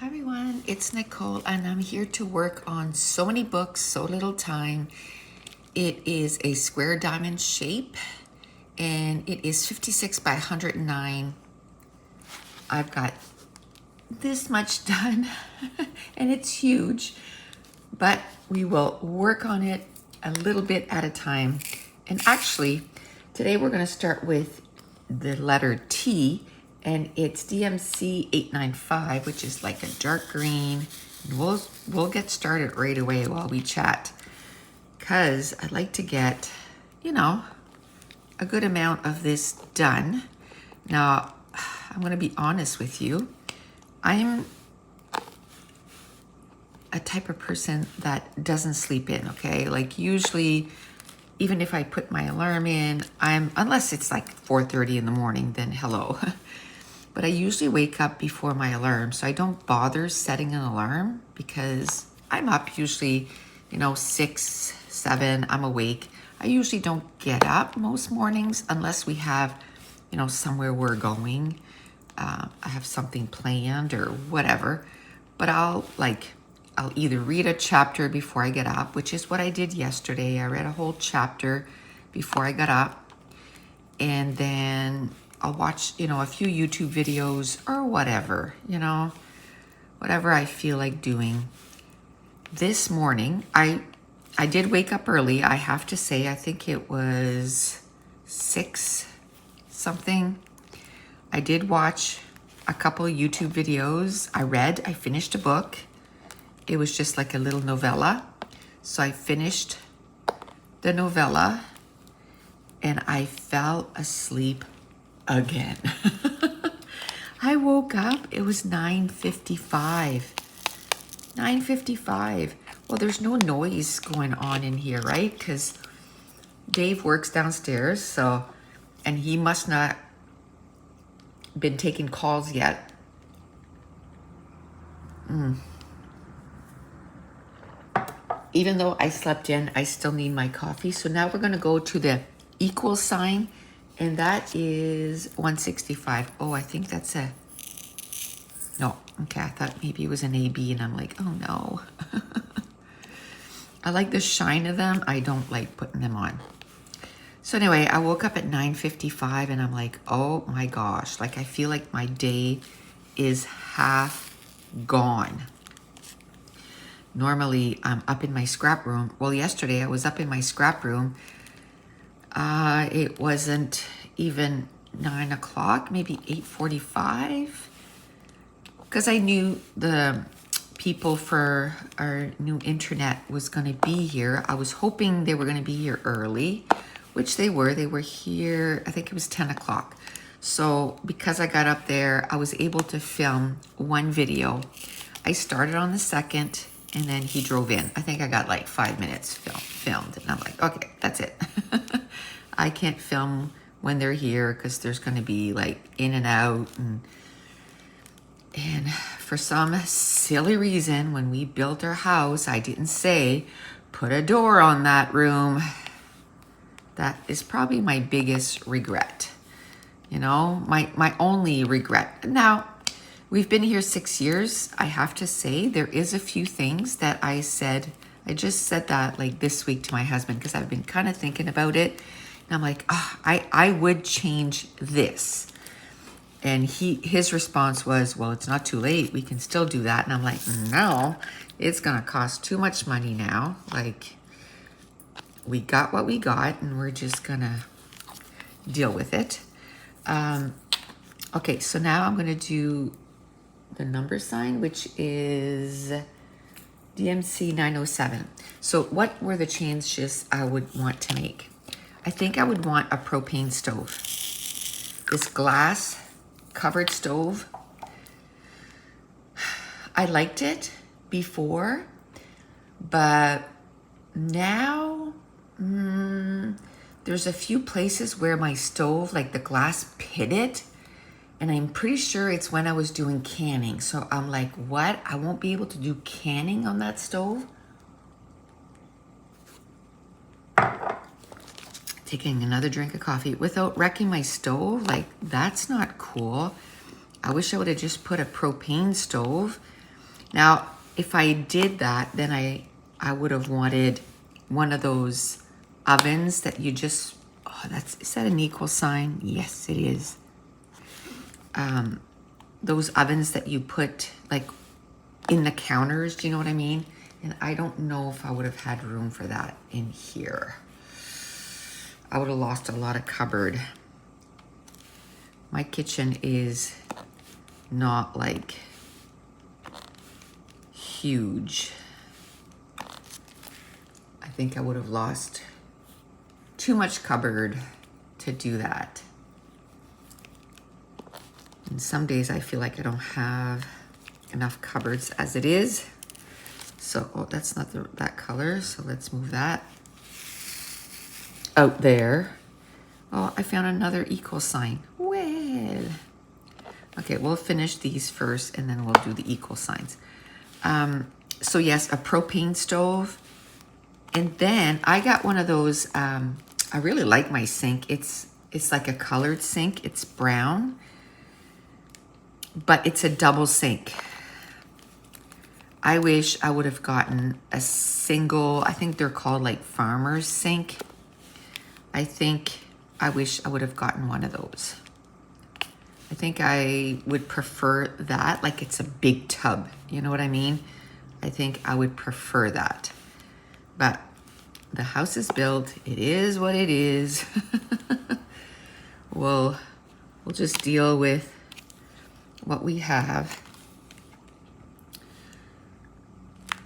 Hi everyone, it's Nicole and I'm here to work on so many books, so little time. It is a square diamond shape and it is 56 by 109. I've got this much done and it's huge, but we will work on it a little bit at a time. And actually, today we're going to start with the letter T, and it's DMC 895, which is like a dark green. And we'll get started right away while we chat, because I'd like to get, a good amount of this done. Now, I'm going to be honest with you. I'm a type of person that doesn't sleep in, okay? Like usually, even if I put my alarm in, unless it's like 4:30 in the morning, then hello. But I usually wake up before my alarm, so I don't bother setting an alarm because I'm up usually, 6, 7, I'm awake. I usually don't get up most mornings unless we have, somewhere we're going. I have something planned or whatever. But I'll either read a chapter before I get up, which is what I did yesterday. I read a whole chapter before I got up. And then I'll watch, a few YouTube videos or whatever, whatever I feel like doing. This morning, I did wake up early. I have to say, I think it was 6 something. I did watch a couple of YouTube videos. I finished a book. It was just like a little novella. So I finished the novella and I fell asleep again. I woke up, it was 9:55. 9:55. Well, there's no noise going on in here, right? Because Dave works downstairs, and he must not been taking calls yet. Even though I slept in, I still need my coffee. So now we're going to go to the equal sign, and that is 165. Oh, I think that's no. Okay, I thought maybe it was an AB, and I'm like, oh no. I like the shine of them. I don't like putting them on. So anyway, I woke up at 9:55, and I'm like, oh my gosh. Like, I feel like my day is half gone. Normally, I'm up in my scrap room. Well, yesterday I was up in my scrap room. It wasn't even 9 o'clock, maybe 8:45. Because I knew the people for our new internet was going to be here. I was hoping they were going to be here early, which they were. They were here, I think it was 10 o'clock. So because I got up there, I was able to film one video. I started on the second, and then he drove in. I think I got like 5 minutes filmed. And I'm like, okay, that's it. I can't film when they're here because there's going to be like in and out. And for some silly reason, when we built our house, I didn't say, put a door on that room. That is probably my biggest regret. My only regret. Now, we've been here 6 years. I have to say there is a few things that I just said that like this week to my husband because I've been kind of thinking about it. And I'm like, I would change this. And his response was, well, it's not too late. We can still do that. And I'm like, no, it's going to cost too much money now. Like, we got what we got and we're just going to deal with it. Okay, so now I'm going to do the number sign, which is DMC 907. So what were the changes I would want to make? I think I would want a propane stove. This glass covered stove, I liked it before, but now there's a few places where my stove, like the glass pitted, and I'm pretty sure it's when I was doing canning. So I'm like, what? I won't be able to do canning on that stove? Taking another drink of coffee without wrecking my stove? Like, that's not cool. I wish I would have just put a propane stove. Now, if I did that, then I would have wanted one of those ovens that you just, oh, is that an equal sign? Yes, it is. Those ovens that you put like in the counters, do you know what I mean? And I don't know if I would have had room for that in here. I would have lost a lot of cupboard. My kitchen is not like huge. I think I would have lost too much cupboard to do that. And some days I feel like I don't have enough cupboards as it is. So, oh, that's not that color. So let's move that out there. Oh, I found another equal sign. Well, okay, we'll finish these first and then we'll do the equal signs. So yes, a propane stove. And then I got one of those, I really like my sink. It's like a colored sink. It's brown, but it's a double sink. I wish I would have gotten a single, I think they're called like farmer's sink. I wish I would have gotten one of those. I think I would prefer that, like it's a big tub, you know what I mean? I think I would prefer that. But the house is built, it is what it is. We'll just deal with what we have.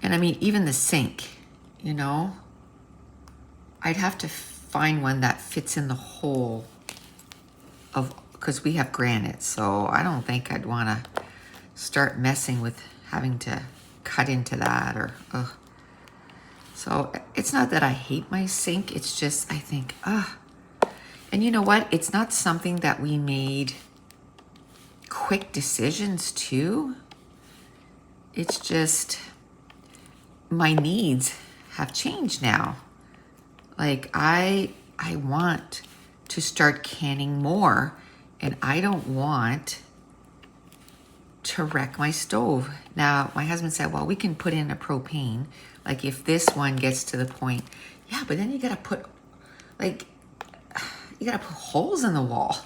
And I mean, even the sink, you know, I'd have to find one that fits in the hole of, because we have granite. So I don't think I'd want to start messing with having to cut into that or, ugh. So it's not that I hate my sink. It's just, I think, and you know what? It's not something that we made quick decisions to. It's just, my needs have changed now. Like I want to start canning more, and I don't want to wreck my stove. Now, my husband said, well, we can put in a propane. Like if this one gets to the point, yeah, but then you gotta put holes in the wall.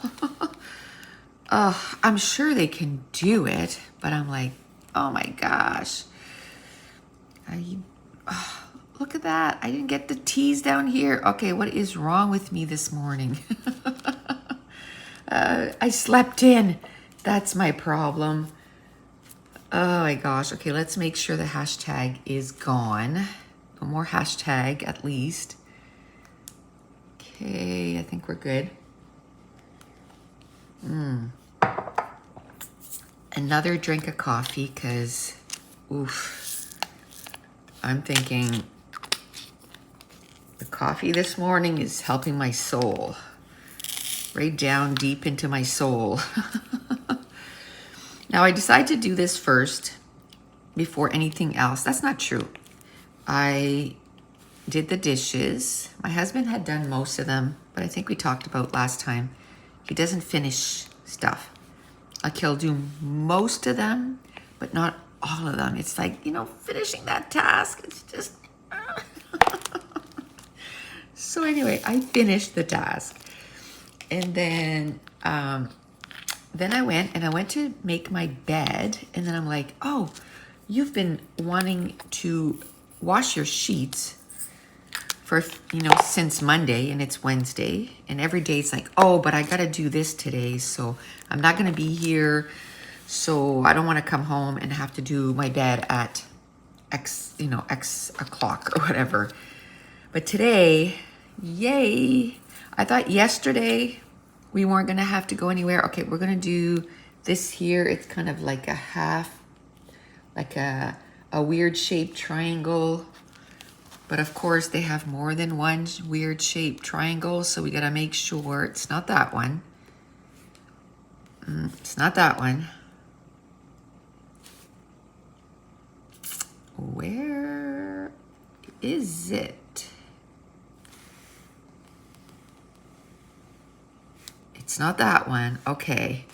I'm sure they can do it, but I'm like, oh my gosh. Look at that. I didn't get the T's down here. Okay, what is wrong with me this morning? I slept in. That's my problem. Oh my gosh. Okay, let's make sure the hashtag is gone. No more hashtag, at least. Okay, I think we're good. Another drink of coffee, because, oof, I'm thinking the coffee this morning is helping my soul. Right down deep into my soul. Now, I decided to do this first before anything else. That's not true. I did the dishes. My husband had done most of them, but I think we talked about last time, he doesn't finish stuff. Like he'll do most of them, but not all of them. It's like, you know, finishing that task, it's just... So anyway, I finished the task. And then I went to make my bed, and then I'm like, oh, you've been wanting to wash your sheets for, you know, since Monday, and it's Wednesday, and every day it's like, oh, but I gotta do this today, so I'm not gonna be here, so I don't want to come home and have to do my bed at X o'clock or whatever. But today, yay, I thought yesterday we weren't gonna have to go anywhere. Okay, we're gonna do this here. It's kind of like a half, like a weird shaped triangle. But of course they have more than one weird shaped triangle, so we gotta make sure it's not that one. It's not that one. Where is it? It's not that one. Okay.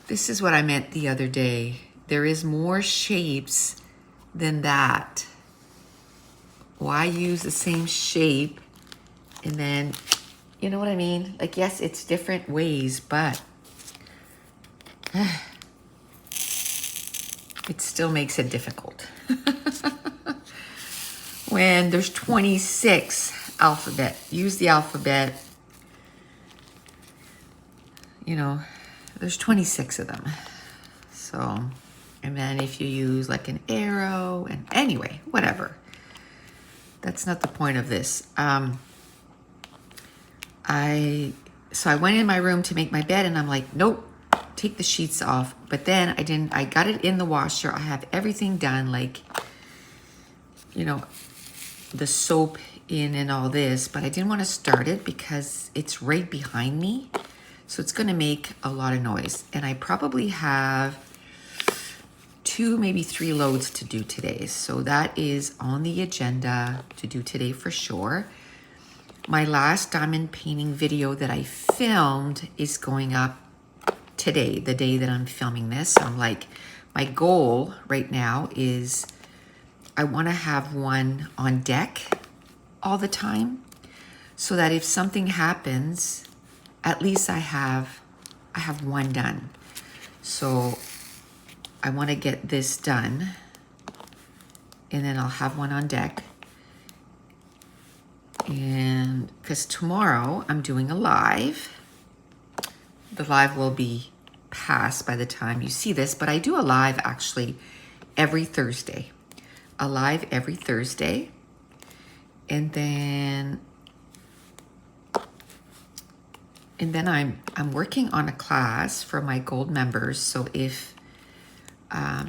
This is what I meant the other day. There is more shapes than that. Why use the same shape and then, you know what I mean? Like, yes, it's different ways, but it still makes it difficult. When there's 26 alphabet, use the alphabet. You know, there's 26 of them. So, and then if you use like an arrow, and anyway, whatever. That's not the point of this. So I went in my room to make my bed and I'm like, nope, take the sheets off. But then I got it in the washer. I have everything done, like, you know, the soap in and all this, but I didn't want to start it because it's right behind me. So it's going to make a lot of noise. And I probably have 2, maybe 3 loads to do today. So that is on the agenda to do today for sure. My last diamond painting video that I filmed is going up today, the day that I'm filming this. So I'm like, my goal right now is I want to have one on deck all the time so that if something happens, at least I have one done. So I want to get this done and then I'll have one on deck. And because tomorrow I'm doing a live. The live will be past by the time you see this, but I do a live actually every Thursday. A live every Thursday. And then I'm working on a class for my gold members. So if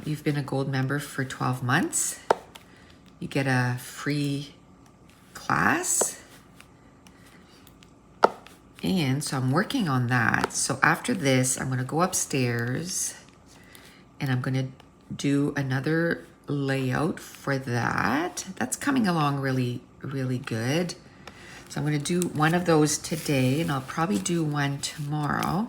you've been a gold member for 12 months, you get a free class. And so I'm working on that. So after this, I'm going to go upstairs and I'm going to do another layout for that. That's coming along really, really good. So I'm going to do one of those today and I'll probably do one tomorrow.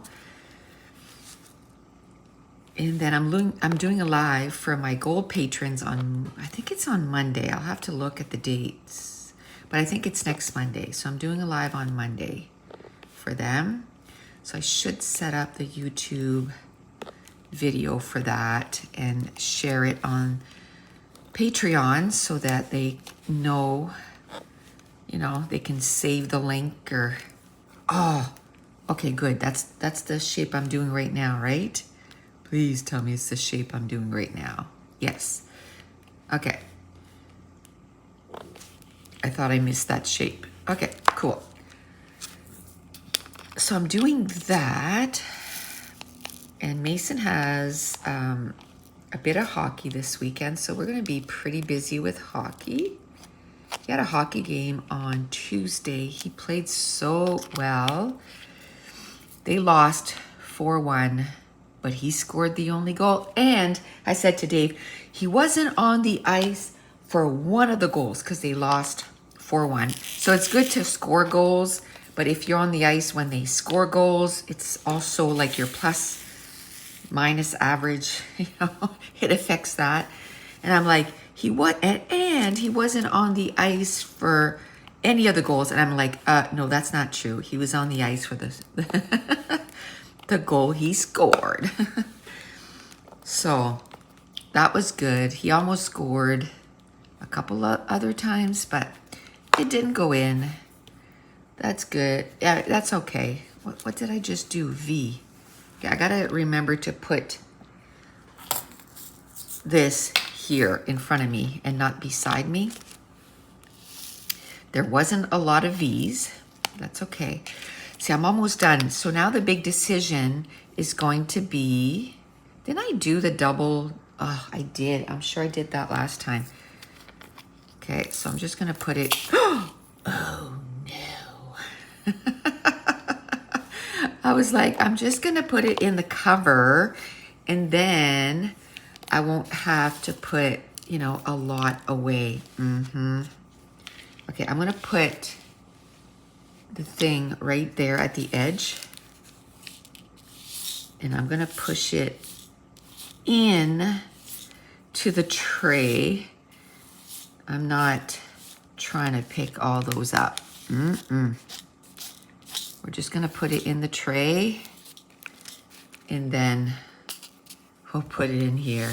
And then I'm doing a live for my gold patrons on, I think it's on Monday. I'll have to look at the dates, but I think it's next Monday. So I'm doing a live on Monday for them. So I should set up the YouTube video for that and share it on Patreon so that they know, you know, they can save the link or, oh, okay, good. That's the shape I'm doing right now, right? Please tell me it's the shape I'm doing right now. Yes. Okay. I thought I missed that shape. Okay, cool. So I'm doing that. And Mason has a bit of hockey this weekend. So we're going to be pretty busy with hockey. He had a hockey game on Tuesday. He played so well. They lost 4-1. But he scored the only goal. And I said to Dave, he wasn't on the ice for one of the goals because they lost 4-1. So it's good to score goals. But if you're on the ice when they score goals, it's also like your plus minus average. You know, it affects that. And I'm like, and he wasn't on the ice for any of the goals. And I'm like, no, that's not true. He was on the ice for the goal he scored. So that was good. He almost scored a couple of other times, but it didn't go in. That's good. Yeah, that's okay. What did I just do? V. Yeah, I gotta remember to put this here in front of me and not beside me. There wasn't a lot of V's. That's okay. See, I'm almost done. So now the big decision is going to be, didn't I do the double? Oh, I did. I'm sure I did that last time. Okay, so I'm just going to put it. Oh, no. I was like, I'm just going to put it in the cover and then I won't have to put, you know, a lot away. Okay, I'm going to put the thing right there at the edge and I'm gonna push it in to the tray. I'm not trying to pick all those up. We're just gonna put it in the tray and then we'll put it in here.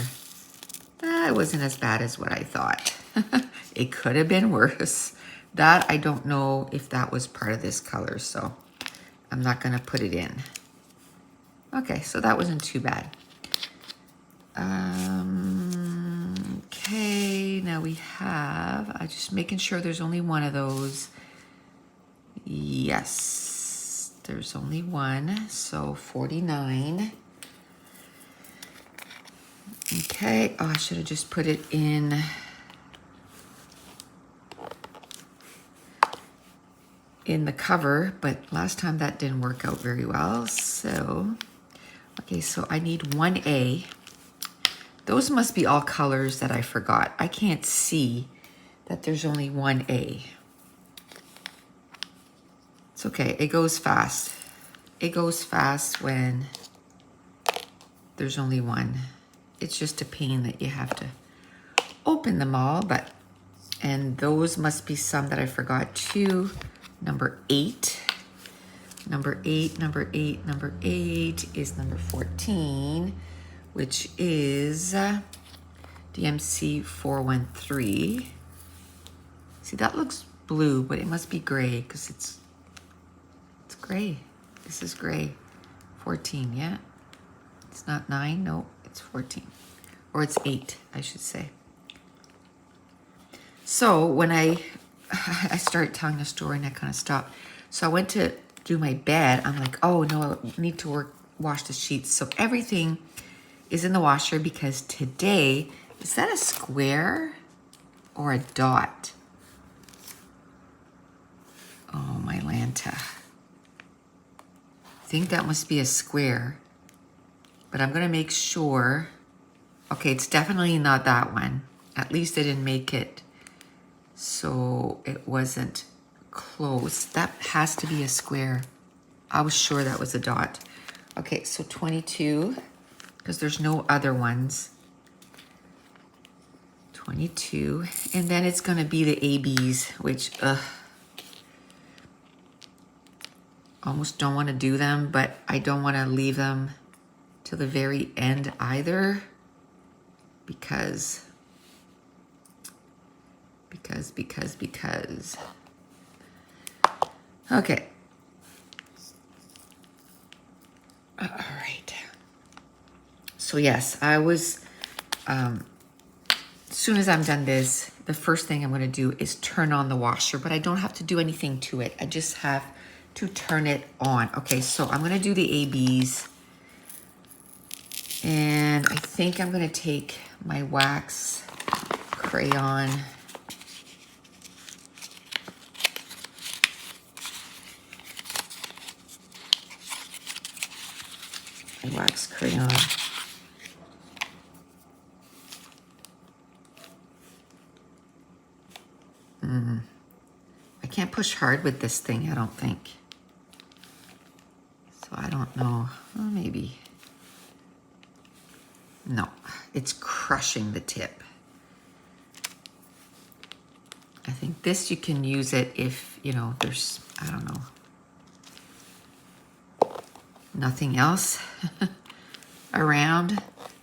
It wasn't as bad as what I thought. It could have been worse. That, I don't know if that was part of this color, so I'm not gonna put it in. Okay, so that wasn't too bad. Okay, now we have, I'm just making sure there's only one of those. Yes, there's only one, so 49. Okay, oh, I should have just put it in the cover, but last time that didn't work out very well. So, okay, so I need 1A. Those must be all colors that I forgot. I can't see that there's only 1A. It's okay, it goes fast. It goes fast when there's only one. It's just a pain that you have to open them all, but, and those must be some that I forgot too. Number 8. Number 8, number 8, number 8 is number 14, which is DMC 413. See, that looks blue, but it must be gray because it's gray. This is gray. 14, yeah? It's not 9, no, it's 14. Or it's 8, I should say. So when I started telling the story and I kind of stopped. So I went to do my bed. I'm like, oh no, I need to wash the sheets. So everything is in the washer because today, is that a square or a dot? Oh, my Lanta. I think that must be a square, but I'm gonna make sure. Okay, it's definitely not that one. At least I didn't make it so it wasn't close. That has to be a square. I was sure that was a dot. Okay, so 22, because there's no other ones. 22, and then it's gonna be the ABs, which, almost don't wanna do them, but I don't wanna leave them till the very end either, because. Okay. All right. So yes, I was, as soon as I'm done this, the first thing I'm gonna do is turn on the washer, but I don't have to do anything to it. I just have to turn it on. Okay, so I'm gonna do the ABs. And I think I'm gonna take my wax crayon. Wax crayon. I can't push hard with this thing, I don't think. So I don't know. Well, maybe. No, it's crushing the tip. I think this you can use it if, you know, there's, I don't know, nothing else around.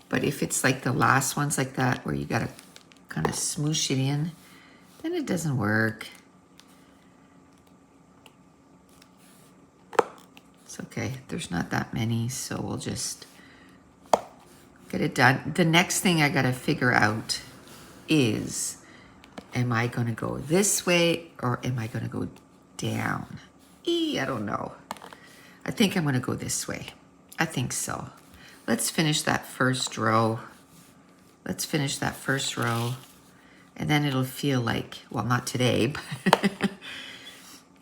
But if it's like the last ones like that where you gotta kind of smoosh it in, then it doesn't work. It's okay, there's not that many, so we'll just get it done. The next thing I gotta figure out is, am I gonna go this way or am I gonna go down? I don't know. I think I'm gonna go this way. I think so. Let's finish that first row. Let's finish that first row. And then it'll feel like, well, not today, but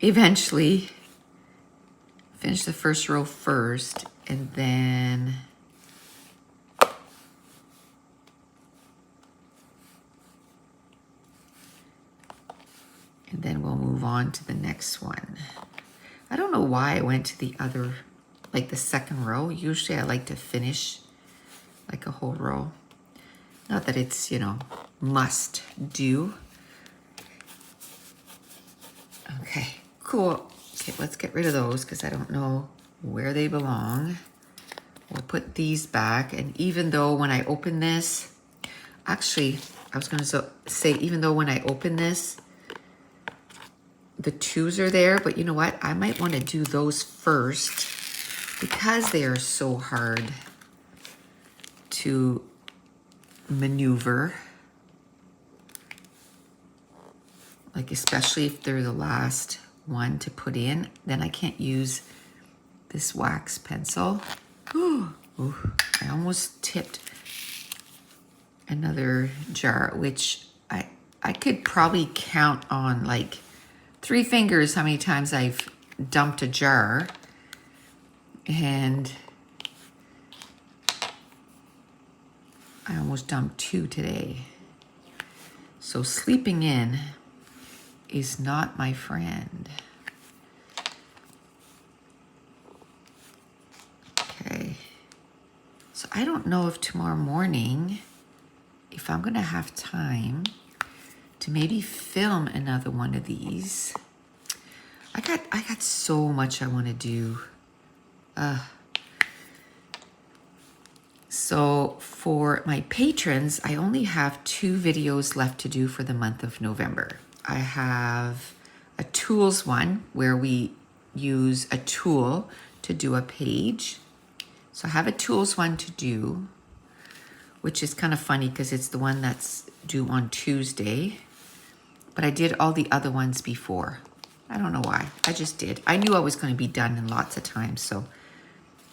eventually finish the first row first, and then we'll move on to the next one. I don't know why I went to the other, like the second row. Usually I like to finish like a whole row. Not that it's, you know, must do. Okay, cool. Okay, let's get rid of those because I don't know where they belong. We'll put these back. And even though when I open this, actually, I was going to say, even though when I open this, the 2s are there, but you know what? I might want to do those first because they are so hard to maneuver. Like, especially if they're the last one to put in, then I can't use this wax pencil. Ooh, I almost tipped another jar, which I could probably count on like 3 fingers how many times I've dumped a jar. And I almost dumped 2 today. So sleeping in is not my friend. Okay. So I don't know if tomorrow morning, if I'm gonna have time to maybe film another one of these. I got so much I want to do. So for my patrons, I only have 2 videos left to do for the month of November. I have a tools one where we use a tool to do a page. So I have a tools one to do, which is kind of funny because it's the one that's due on Tuesday. But I did all the other ones before. I don't know why. I just did. I knew I was going to be done in lots of time, so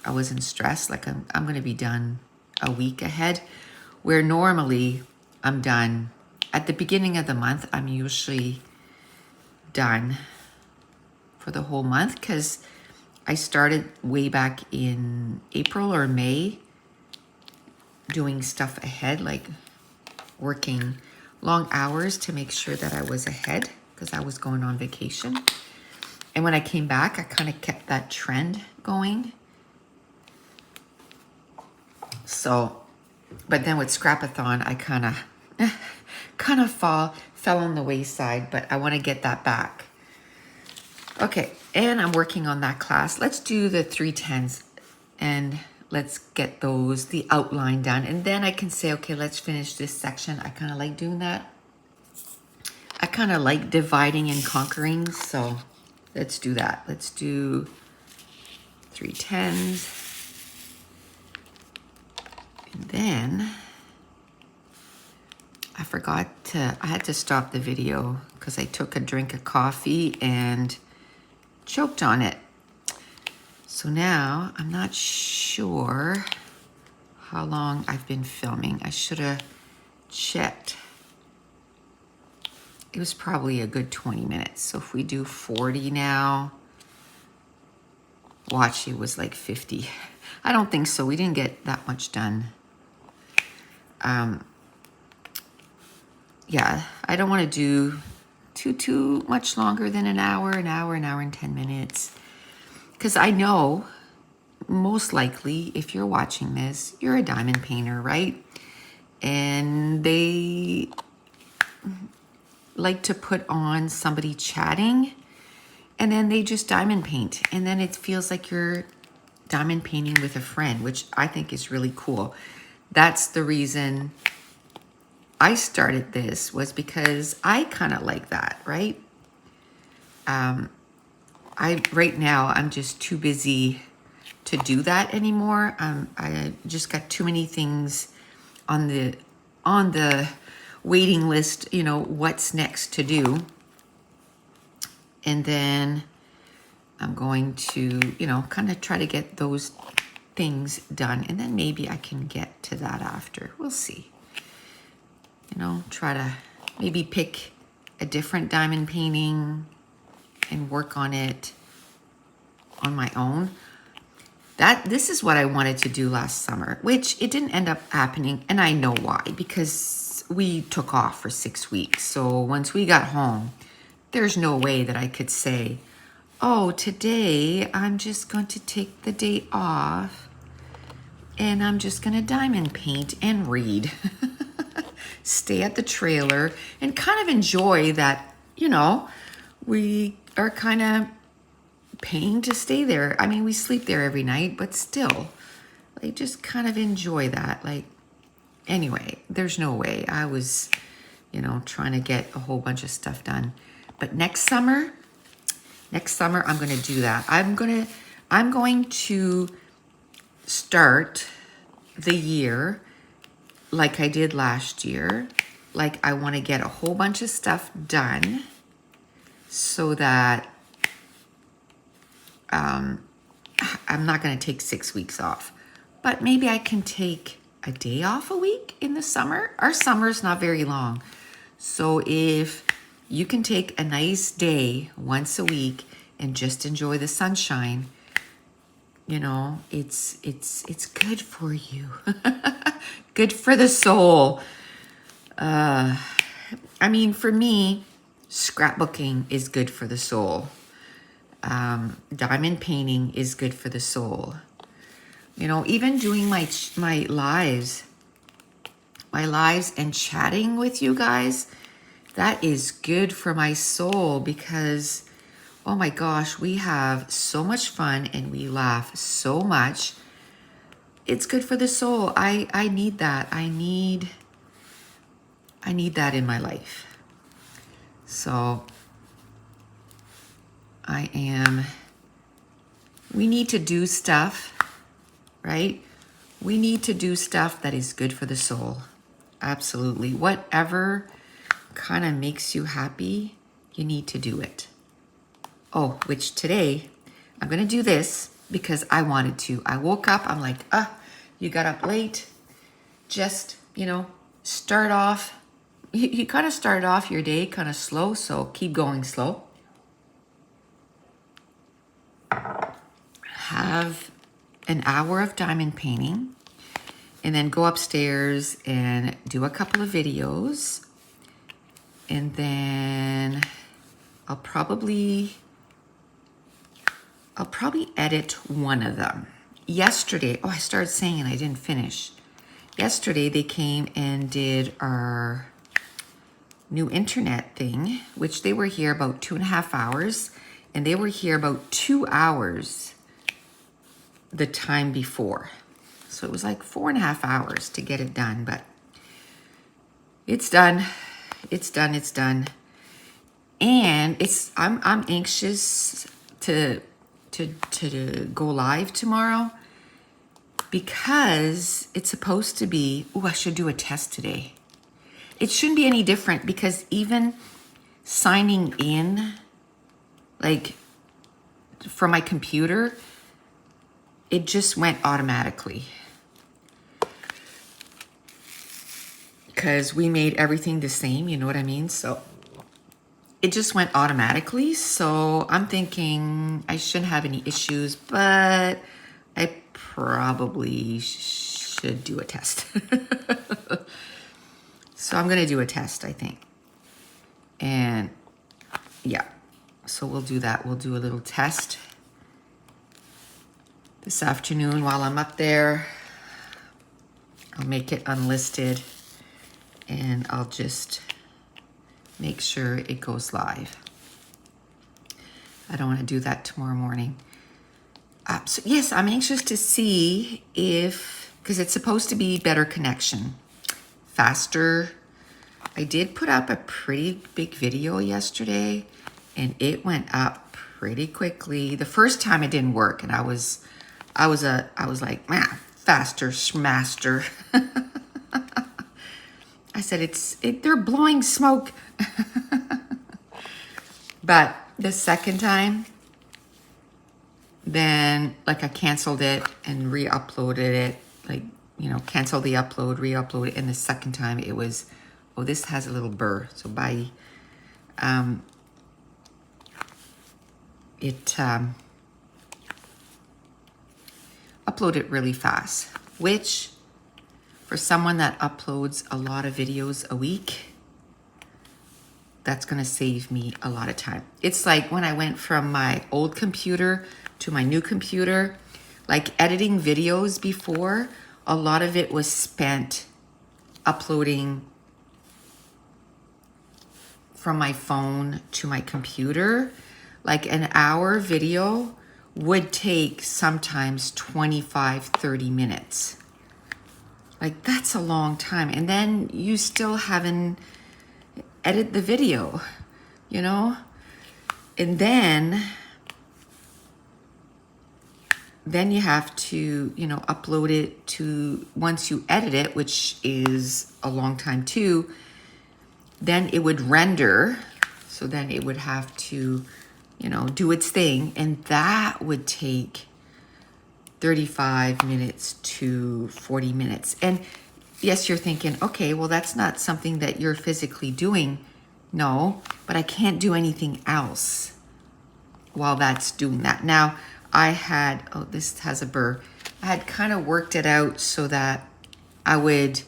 I wasn't stressed. Like I'm going to be done a week ahead, where normally I'm done at the beginning of the month. I'm usually done for the whole month because I started way back in April or May doing stuff ahead, like working long hours to make sure that I was ahead because I was going on vacation. And when I came back, I kind of kept that trend going. So, but then with Scrapathon, I kind of fell on the wayside, but I want to get that back. Okay, and I'm working on that class. Let's do the 310s and let's get the outline done. And then I can say, okay, let's finish this section. I kind of like doing that. I kind of like dividing and conquering. So let's do that. Let's do 310s. And then I had to stop the video because I took a drink of coffee and choked on it. So now I'm not sure how long I've been filming. I should have checked. It was probably a good 20 minutes. So if we do 40 now, watch, it was like 50. I don't think so. We didn't get that much done. Yeah, I don't want to do too much longer than an hour and 10 minutes. Because I know, most likely, if you're watching this, you're a diamond painter, right? And they like to put on somebody chatting, and then they just diamond paint. And then it feels like you're diamond painting with a friend, which I think is really cool. That's the reason I started this, was because I kind of like that, right? Right now, I'm just too busy to do that anymore. I just got too many things on the waiting list, you know, what's next to do. And then I'm going to, you know, kind of try to get those things done. And then maybe I can get to that after. We'll see. You know, try to maybe pick a different diamond painting and work on it on my own. This is what I wanted to do last summer, which it didn't end up happening. And I know why, because we took off for 6 weeks. So once we got home, there's no way that I could say, oh, today I'm just going to take the day off and I'm just gonna diamond paint and read. Stay at the trailer and kind of enjoy that, we are kind of paying to stay there. I mean, we sleep there every night, but still, like, just kind of enjoy that. Like, anyway, there's no way. I was, trying to get a whole bunch of stuff done. But next summer, I'm going to do that. I'm going to start the year like I did last year. Like, I want to get a whole bunch of stuff done so that I'm not going to take 6 weeks off, but maybe I can take a day off a week in the summer. Our summer is not very long. So if you can take a nice day once a week and just enjoy the sunshine, it's good for you. Good for the soul. I mean, for me, scrapbooking is good for the soul. Diamond painting is good for the soul. Even doing my lives and chatting with you guys, that is good for my soul because, oh my gosh, we have so much fun and we laugh so much. It's good for the soul. I need that. I need that in my life. So we need to do stuff, right? We need to do stuff that is good for the soul. Absolutely. Whatever kind of makes you happy, you need to do it. Oh, which today, I'm going to do this because I wanted to. I woke up, I'm like, you got up late. Just, start off. You kind of start off your day kind of slow, so keep going slow. Have an hour of diamond painting and then go upstairs and do a couple of videos. And then I'll probably edit one of them. Yesterday, I started saying and I didn't finish. Yesterday they came and did our new internet thing, which they were here about 2.5 hours, and they were here about 2 hours the time before. So it was like 4.5 hours to get it done, but it's done. It's done. And I'm anxious to go live tomorrow because it's supposed to be, I should do a test today. It shouldn't be any different because even signing in, like from my computer, it just went automatically. Because we made everything the same, you know what I mean? So it just went automatically. So I'm thinking I shouldn't have any issues, but I probably should do a test. So I'm going to do a test, I think. And yeah, so we'll do that. We'll do a little test this afternoon while I'm up there. I'll make it unlisted and I'll just make sure it goes live. I don't want to do that tomorrow morning. So yes, I'm anxious to see because it's supposed to be better connection, faster. I did put up a pretty big video yesterday and it went up pretty quickly. The first time it didn't work and I was like, faster, smaster. I said, they're blowing smoke. But the second time, then I canceled it and re-uploaded it. Cancel the upload, re-upload it. And the second time it was, this has a little burr. So bye. It uploaded really fast, which for someone that uploads a lot of videos a week, that's going to save me a lot of time. It's like when I went from my old computer to my new computer, like editing videos before a lot of it was spent uploading from my phone to my computer. Like an hour video would take sometimes 25, 30 minutes. Like that's a long time. And then you still haven't edited the video, you know? And then you have to, you know, upload it to, once you edit it, which is a long time too, then it would render. So then it would have to, you know, do its thing. And that would take 35 minutes to 40 minutes. And yes, you're thinking, okay, well, that's not something that you're physically doing. No, but I can't do anything else while that's doing that. Now, I had, oh, this has a burr. I had kind of worked it out so that I would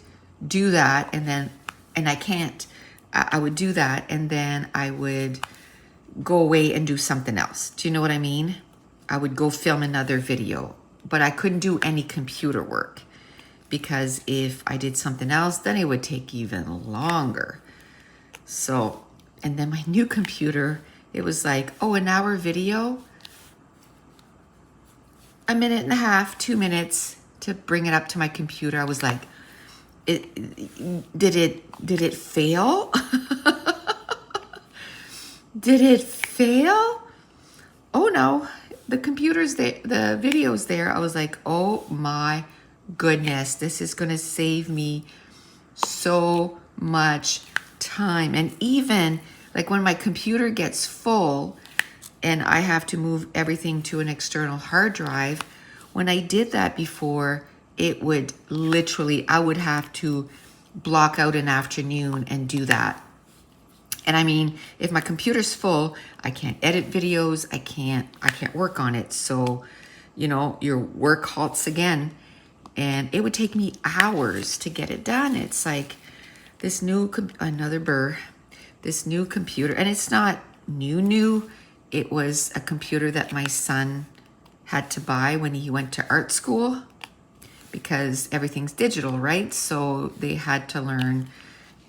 do that and I can't. I would do that and then I would go away and do something else. Do you know what I mean? I would go film another video, but I couldn't do any computer work because if I did something else, then it would take even longer. So, and then my new computer, it was like, oh, an hour video, a minute and a half, 2 minutes to bring it up to my computer. I was like, did it fail? Did it fail? Oh no, the computer's there, the video's there. I was like, oh my goodness, this is gonna save me so much time. And even like when my computer gets full and I have to move everything to an external hard drive, when I did that before, it would literally, I would have to block out an afternoon and do that. And I mean, if my computer's full, I can't edit videos, I can't work on it. So, you know, your work halts again. And it would take me hours to get it done. It's like this new, another burr, this new computer, and it's not new. It was a computer that my son had to buy when he went to art school because everything's digital, right? So they had to learn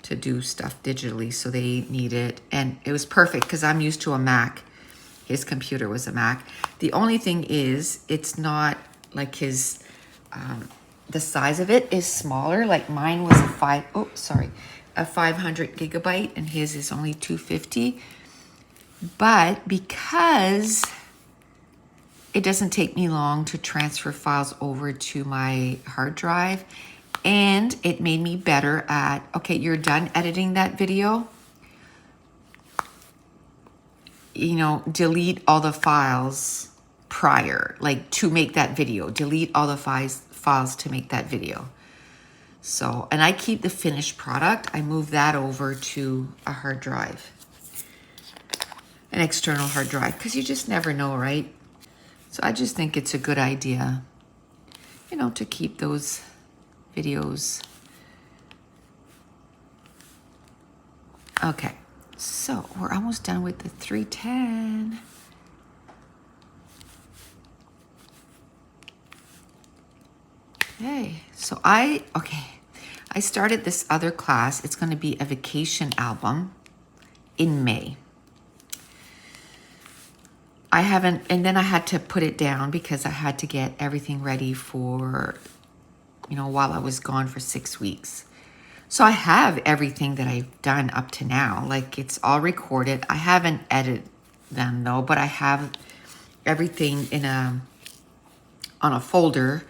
to do stuff digitally. So they need it. And it was perfect because I'm used to a Mac. His computer was a Mac. The only thing is it's not like his, the size of it is smaller. Like mine was a 500 gigabyte and his is only 250. But because it doesn't take me long to transfer files over to my hard drive, and it made me better at, okay, you're done editing that video. You know, delete all the files prior, like to make that video. Delete all the files to make that video. So, and I keep the finished product. I move that over to a hard drive, an external hard drive, because you just never know, right? So I just think it's a good idea, you know, to keep those videos. Okay, so we're almost done with the 310. Okay, so I started this other class. It's going to be a vacation album in May. I haven't, and then I had to put it down because I had to get everything ready for, you know, while I was gone for 6 weeks. So I have everything that I've done up to now. Like it's all recorded. I haven't edited them though, but I have everything on a folder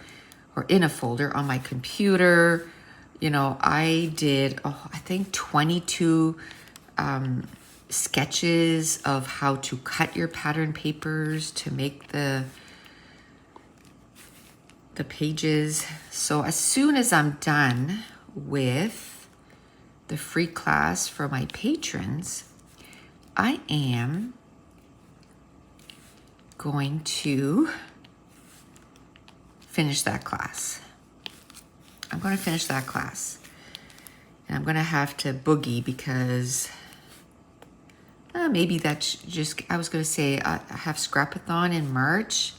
or in a folder on my computer. You know, I did, I think 22 sketches of how to cut your pattern papers to make the pages. So as soon as I'm done with the free class for my patrons, I am going to finish that class. I'm going to finish that class. And I'm going to have to boogie because maybe that's just, I was going to say I have Scrapathon in March,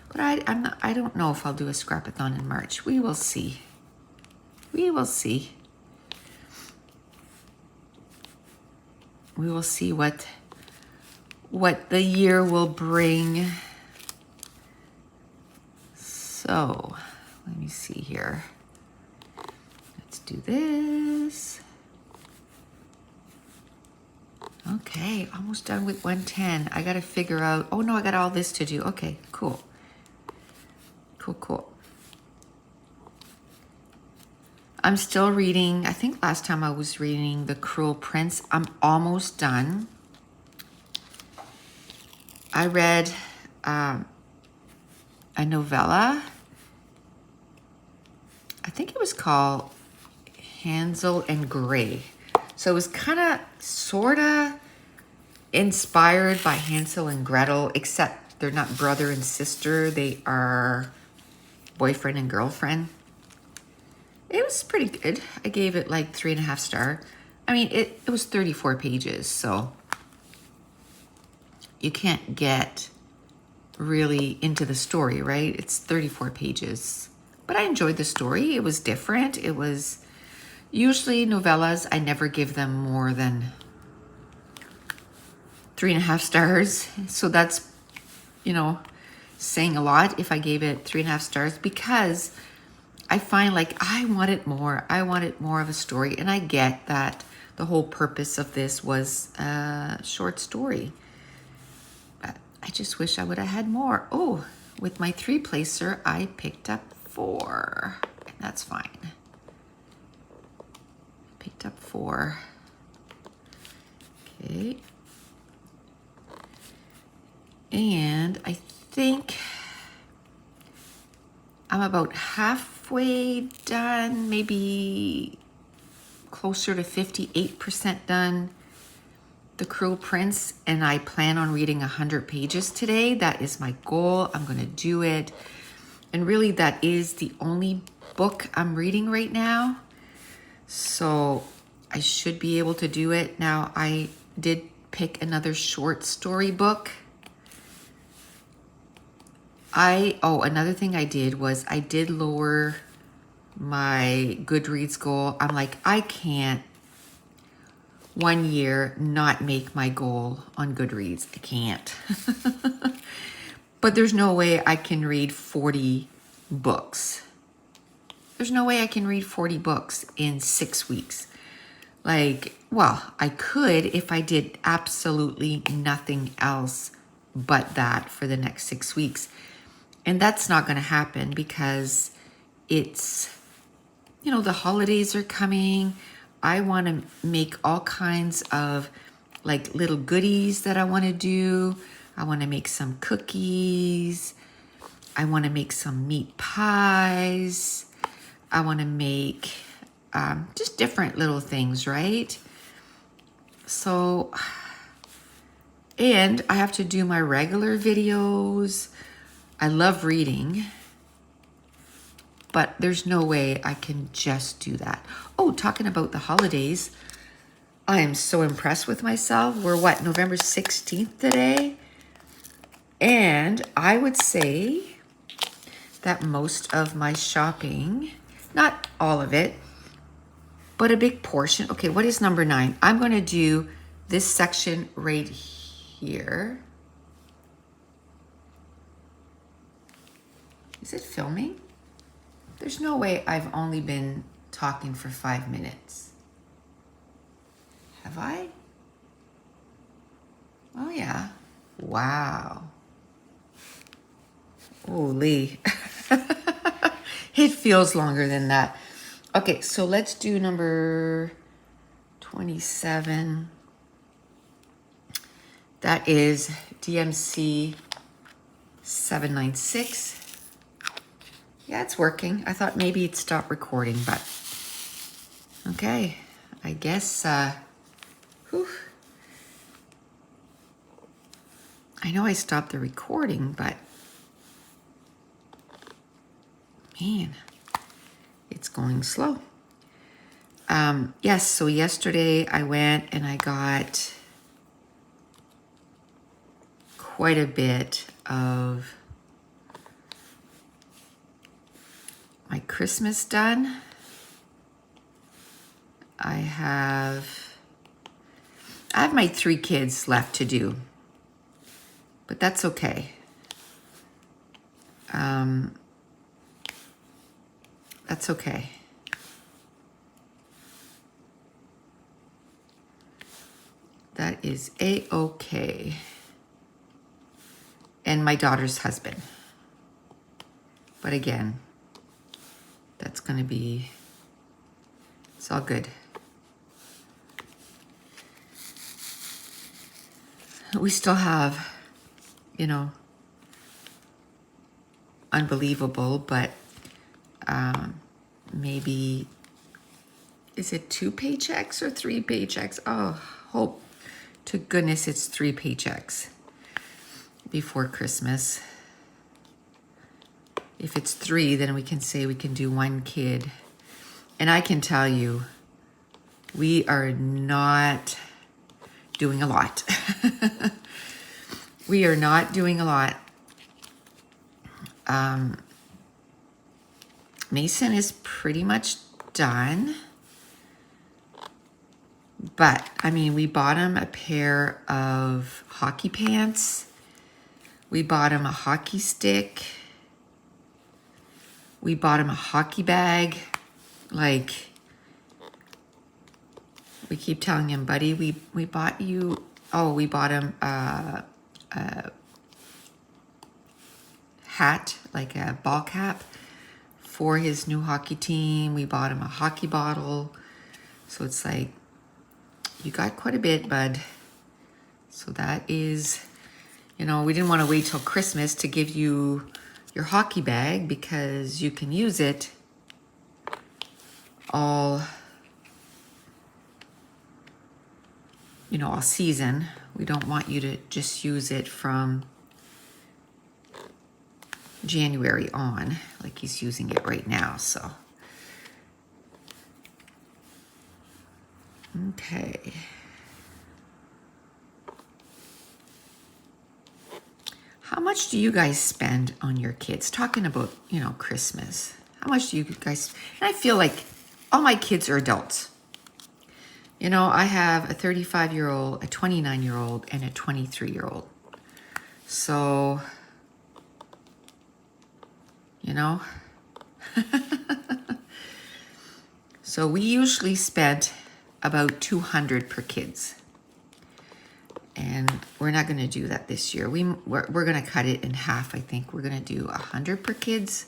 but I don't know if I'll do a Scrapathon in March. We will see. We will see. We will see what the year will bring. So, let me see here. Let's do this. Okay, almost done with 110. I gotta figure out, oh no, I got all this to do. Okay, cool. Cool. I'm still reading, I think last time I was reading The Cruel Prince. I'm almost done. I read a novella. I think it was called Hansel and Grey. So it was kind of, sort of inspired by Hansel and Gretel, except they're not brother and sister. They are boyfriend and girlfriend. It was pretty good. I gave it like 3.5 stars. I mean, it was 34 pages, so you can't get really into the story, right? It's 34 pages. But I enjoyed the story. It was different. It was, usually novellas, I never give them more than 3.5 stars. So that's, saying a lot if I gave it 3.5 stars, because I find like I wanted more. I wanted more of a story. And I get that the whole purpose of this was a short story. But I just wish I would have had more. Oh, with my 3-placer, I picked up 4. And that's fine. Picked up 4. Okay. And I think I'm about halfway done, maybe closer to 58% done. The Cruel Prince, and I plan on reading 100 pages today. That is my goal. I'm going to do it. And really, that is the only book I'm reading right now. So I should be able to do it. Now, I did pick another short story book. Another thing I did was I did lower my Goodreads goal. I'm like, I can't 1 year not make my goal on Goodreads. I can't. But there's no way I can read 40 books. There's no way I can read 40 books in 6 weeks. Like, well, I could if I did absolutely nothing else but that for the next 6 weeks. And that's not going to happen because it's, the holidays are coming. I want to make all kinds of like little goodies that I want to do. I want to make some cookies. I want to make some meat pies. I want to make just different little things, right? So, and I have to do my regular videos. I love reading, but there's no way I can just do that. Oh, talking about the holidays, I am so impressed with myself. We're November 16th today? And I would say that most of my shopping, not all of it, but a big portion. Okay, what is number 9? I'm going to do this section right here. Is it filming? There's no way I've only been talking for 5 minutes. Have I? Oh, yeah. Wow. Holy. It feels longer than that. Okay, so let's do number 27. That is DMC 796. Yeah, it's working. I thought maybe it'd stop recording, but okay. I guess, whew. I know I stopped the recording, but man, it's going slow. Yes, so yesterday I went and I got quite a bit of my Christmas done. I have my 3 kids left to do, but that's okay. That's okay. That is a-okay. And my daughter's husband. But again, that's going to be, it's all good. We still have, you know, unbelievable, but maybe, is it 2 paychecks or 3 paychecks? Oh, hope to goodness it's 3 paychecks before Christmas. If it's 3, then we can say we can do 1 kid. And I can tell you, we are not doing a lot. We are not doing a lot. Mason is pretty much done. But, I mean, we bought him a pair of hockey pants. We bought him a hockey stick. We bought him a hockey bag. Like, we keep telling him, buddy, we bought you, oh, we bought him a hat, like a ball cap for his new hockey team. We bought him a hockey bottle. So it's like, you got quite a bit, bud. So that is, you know, we didn't want to wait till Christmas to give you your hockey bag because you can use it all, you know, all season. We don't want you to just use it from January on, like he's using it right now, so. Okay. How much do you guys spend on your kids? Talking about, you know, Christmas. How much do you guys, and I feel like all my kids are adults. You know, I have a 35-year-old, a 29-year-old, and a 23-year-old. So, you know, so we usually spent about $200 per kids. And we're not going to do that this year. We're going to cut it in half, I think. We're going to do $100 per kids.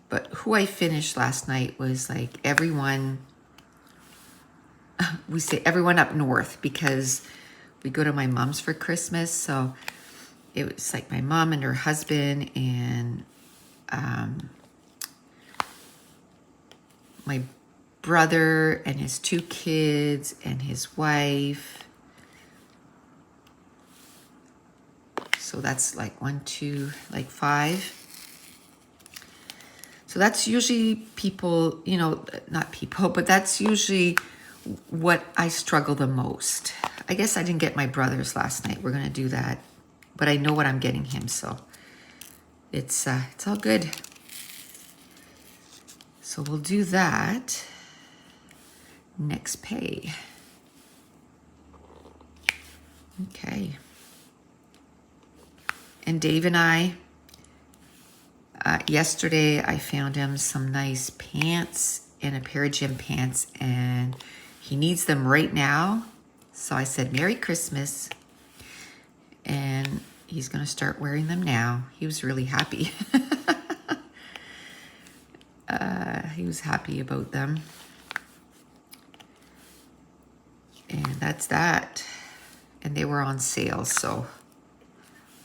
But who I finished last night was like everyone, we say everyone up north because we go to my mom's for Christmas. So it was like my mom and her husband and my brother and his 2 kids and his wife. So that's like 1, 2, like 5. So that's usually people, you know, not people, but that's usually what I struggle the most. I guess I didn't get my brother's last night. We're going to do that. But I know what I'm getting him, so it's all good. So we'll do that. Next pay. Okay. And Dave and I, yesterday I found him some nice pants and a pair of gym pants, and he needs them right now. So I said, Merry Christmas. And he's going to start wearing them now. He was really happy. He was happy about them. And that's that. And they were on sale, so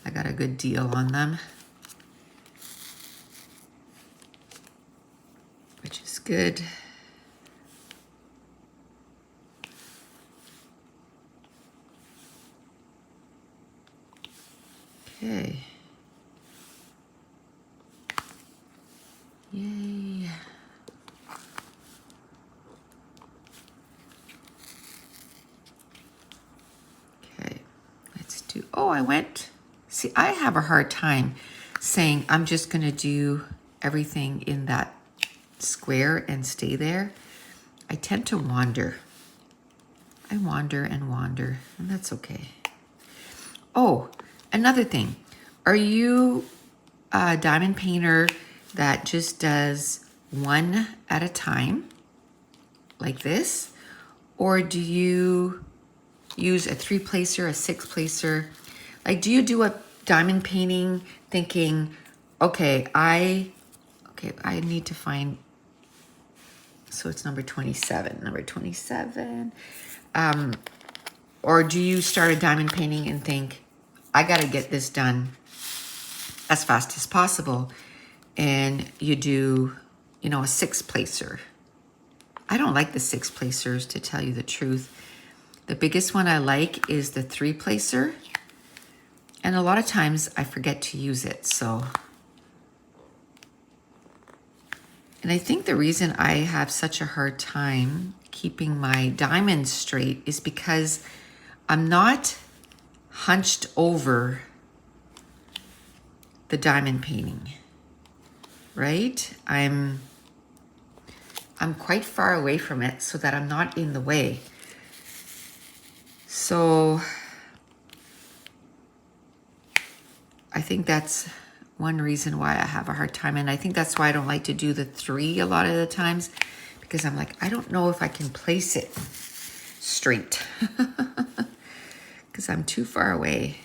I got a good deal on them, which is good. Okay. Yay. Okay, let's do, oh, I went, see, I have a hard time saying, I'm just going to do everything in that square and stay there, I tend to wander. I wander, and that's okay. Oh, another thing. Are you a diamond painter that just does one at a time, like this? Or do you use a 3-placer, a 6-placer? Like, do you do a diamond painting thinking, okay, I need to find, so it's number 27. Or do you start a diamond painting and think, I got to get this done as fast as possible, and you do, a 6-placer? I don't like the 6-placers, to tell you the truth. The biggest one I like is the 3-placer, and a lot of times I forget to use it. So, and I think the reason I have such a hard time keeping my diamonds straight is because I'm not hunched over the diamond painting, right? I'm quite far away from it so that I'm not in the way. So I think that's one reason why I have a hard time. And I think that's why I don't like to do the 3 a lot of the times, because I'm like, I don't know if I can place it straight because I'm too far away.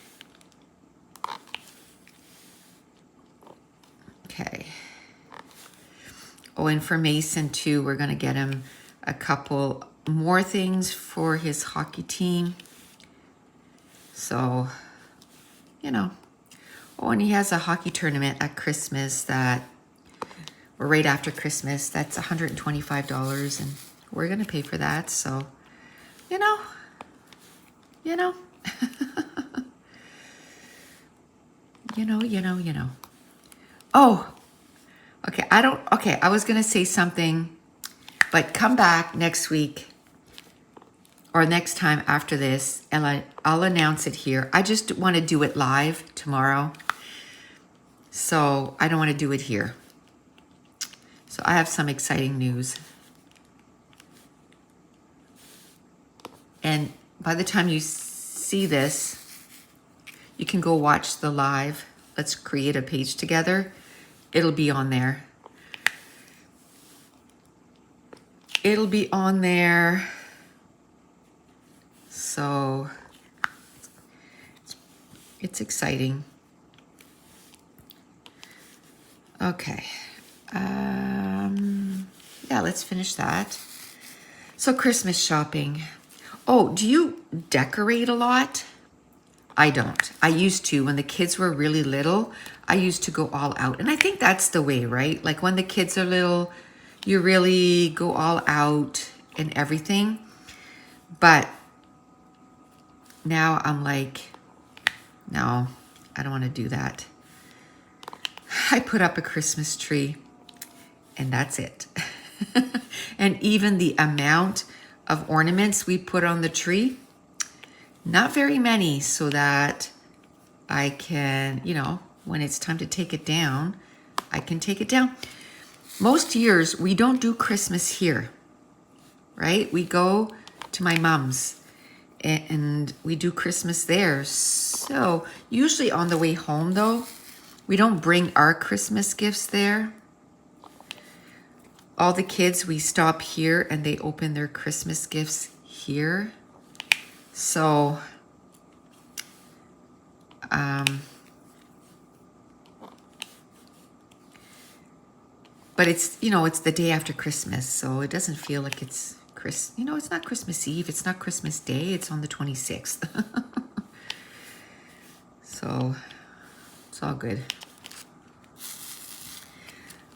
Okay. Oh, and for Mason too, we're going to get him a couple more things for his hockey team. So, Oh, and he has a hockey tournament at Christmas or right after Christmas. That's $125, and we're going to pay for that. So, you know. Oh, okay. I was going to say something, but come back next week or next time after this, and I'll announce it here. I just want to do it live tomorrow. So I don't want to do it here. So I have some exciting news. And by the time you see this, you can go watch the live. Let's create a page together. It'll be on there. It'll be on there. So it's exciting. Okay. Yeah, let's finish that. So Christmas shopping. Oh, do you decorate a lot? I don't. I used to. When the kids were really little, I used to go all out. And I think that's the way, right? Like when the kids are little, you really go all out and everything. But now I'm like, no, I don't want to do that. I put up a Christmas tree and that's it. And even the amount of ornaments we put on the tree, not very many, so that I can, when it's time to take it down, I can take it down. Most years we don't do Christmas here, right? We go to my mom's and we do Christmas there. So usually on the way home though, we don't bring our Christmas gifts there. All the kids, we stop here and they open their Christmas gifts here. So, but it's, it's the day after Christmas, so it doesn't feel like it's it's not Christmas Eve, it's not Christmas Day, it's on the 26th. So, it's all good.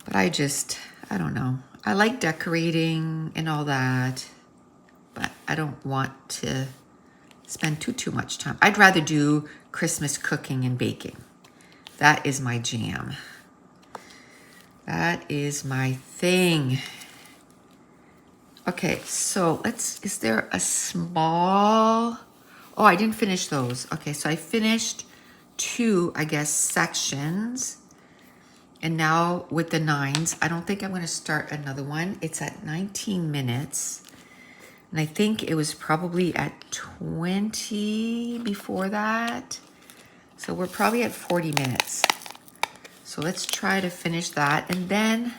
But I don't know. I like decorating and all that, but I don't want to spend too much time. I'd rather do Christmas cooking and baking. That is my jam. That is my thing. Okay, so is there a small, I didn't finish those. Okay, so I finished 2, I guess, sections. And now with the 9s, I don't think I'm going to start another one. It's at 19 minutes. And I think it was probably at 20 before that. So we're probably at 40 minutes. So let's try to finish that. And then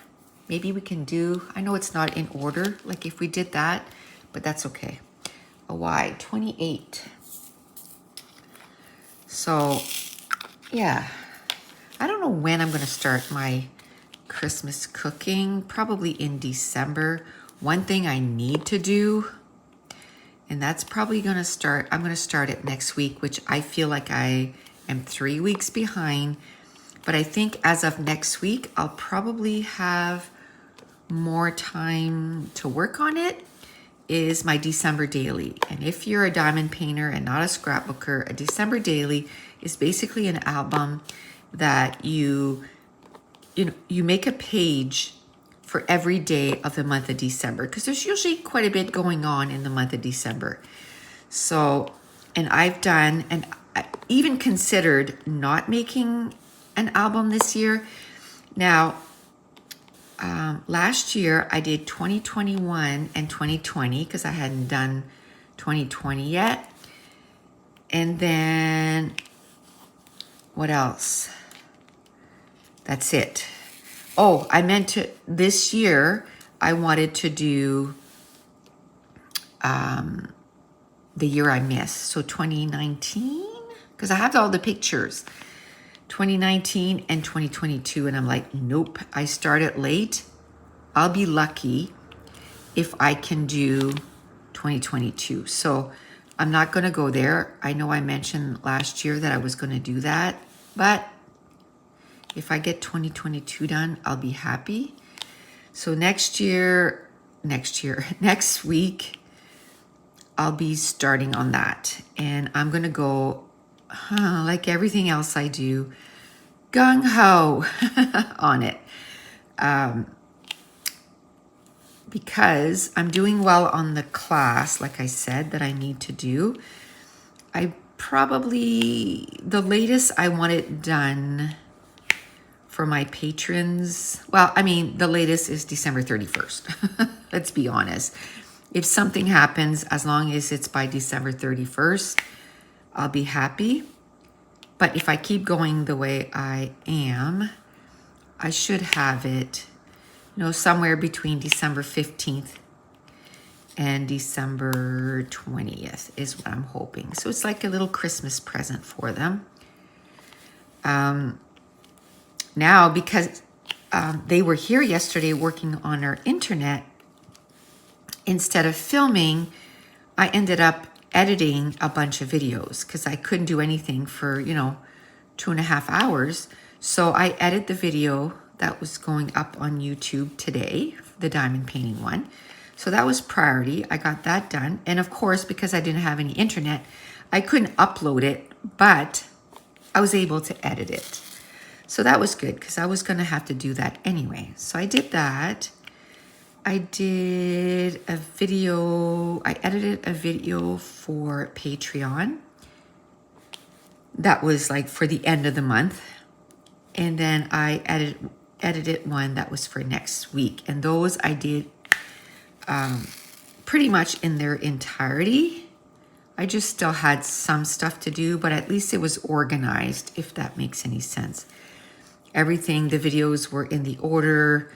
maybe we can do, I know it's not in order, like if we did that, but that's okay. A Y, 28. So yeah, I don't know when I'm going to start my Christmas cooking, probably in December. One thing I need to do, and that's probably going to start, I'm going to start it next week, which I feel like I am 3 weeks behind. But I think as of next week, I'll probably have more time to work on it, is my December daily. And if you're a diamond painter and not a scrapbooker, a December daily is basically an album that you make a page for every day of the month of December, because there's usually quite a bit going on in the month of December. So, and I've done, and I even considered not making an album this year. Now, last year I did 2021 and 2020 because I hadn't done 2020 yet. And then what else? That's it. Oh, I meant to, this year, I wanted to do the year I missed. So 2019, because I have all the pictures. 2019 and 2022, and I'm like, nope, I started late. I'll be lucky if I can do 2022. So I'm not going to go there. I know I mentioned last year that I was going to do that, but if I get 2022 done, I'll be happy. So next week, I'll be starting on that. And I'm going to go, like everything else I do, gung-ho on it. Because I'm doing well on the class, like I said, that I need to do. The latest I want it done for my patrons, well, I mean, the latest is December 31st. Let's be honest. If something happens, as long as it's by December 31st, I'll be happy. But if I keep going the way I am, I should have it, somewhere between December 15th and December 20th is what I'm hoping. So it's like a little Christmas present for them. Now, because they were here yesterday working on our internet, instead of filming, I ended up editing a bunch of videos because I couldn't do anything for, 2.5 hours. So I edited the video that was going up on YouTube today, the diamond painting one. So that was priority. I got that done. And of course, because I didn't have any internet, I couldn't upload it, but I was able to edit it. So that was good because I was going to have to do that anyway. So I did that. I did a video, I edited a video for Patreon. That was like for the end of the month. And then I edited one that was for next week. And those I did pretty much in their entirety. I just still had some stuff to do, but at least it was organized, if that makes any sense. Everything, the videos were in the order